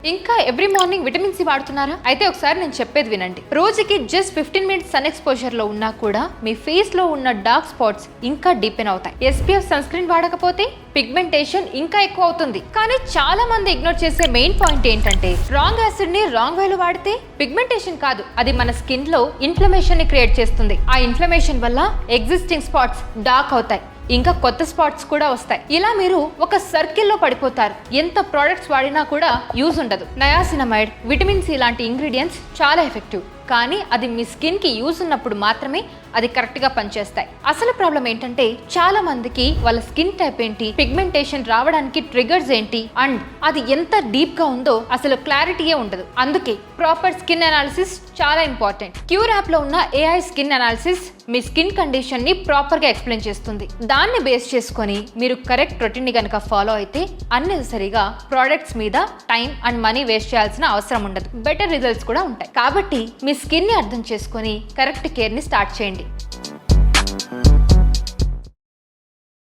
ఇంకా every morning vitamin C వాడుతున్నారా? అయితే ఒకసారి నేను చెప్పేది వినండి. రోజుకి జస్ట్ 15 మినిట్స్ సన్ ఎక్స్పోజర్ లో ఉన్నా కూడా మీ ఫేస్ లో ఉన్న డార్క్ స్పాట్స్ ఇంకా డీపెన్ అవుతాయి. SPF సన్ స్క్రీన్ వాడకపోతే పిగ్మెంటేషన్ ఇంకా ఎక్కువ అవుతుంది. కానీ చాలా మంది ఇగ్నోర్ చేసే మెయిన్ పాయింట్ ఏంటంటే రాంగ్ యాసిడ్ ని రాంగ్ వేలో వాడితే పిగ్మెంటేషన్ కాదు, అది మన స్కిన్ లో ఇన్ఫ్లమేషన్ ని క్రియేట్ చేస్తుంది. ఆ ఇన్ఫ్లమేషన్ వల్ల ఎగ్జిస్టింగ్ స్పాట్స్ డార్క్ అవుతాయి, ఇంకా కొత్త స్పాట్స్ కూడా వస్తాయి. ఇలా మీరు ఒక సర్కిల్లో పడిపోతారు. ఎంత ప్రోడక్ట్స్ వాడినా కూడా యూజ్ ఉండదు. నయాసినమైడ్, విటమిన్ సి లాంటి ఇంగ్రీడియంట్స్ చాలా ఎఫెక్టివ్, కానీ అది మీ స్కిన్ కి యూజ్ ఉన్నప్పుడు మాత్రమే అది కరెక్ట్ గా పనిచేస్తాయి. అసలు ప్రాబ్లం ఏంటంటే చాలా మందికి వాళ్ళ స్కిన్ టైప్ ఏంటి, పిగ్మెంటేషన్ రావడానికి ట్రిగర్స్ ఏంటి, అండ్ అది ఎంత డీప్ గా ఉందో అసలు క్లారిటీయే ఉండదు. అందుకే ప్రాపర్ స్కిన్ అనాలిసిస్ చాలా ఇంపార్టెంట్. క్యూర్ యాప్ లో ఉన్న AI స్కిన్ అనాలిసిస్ మీ స్కిన్ కండిషన్ ని ప్రాపర్ గా ఎక్స్ప్లెయిన్ చేస్తుంది. దాన్ని బేస్ చేసుకొని మీరు కరెక్ట్ రొటీన్ ని కనుక ఫాలో అయితే అన్నెసరీగా ప్రోడక్ట్స్ మీద టైం అండ్ మనీ వేస్ట్ చేయాల్సిన అవసరం ఉండదు. బెటర్ రిజల్ట్స్ కూడా ఉంటాయి. కాబట్టి మీ స్కిన్ ని అర్థం చేసుకొని కరెక్ట్ కేర్ ని స్టార్ట్ చేయండి.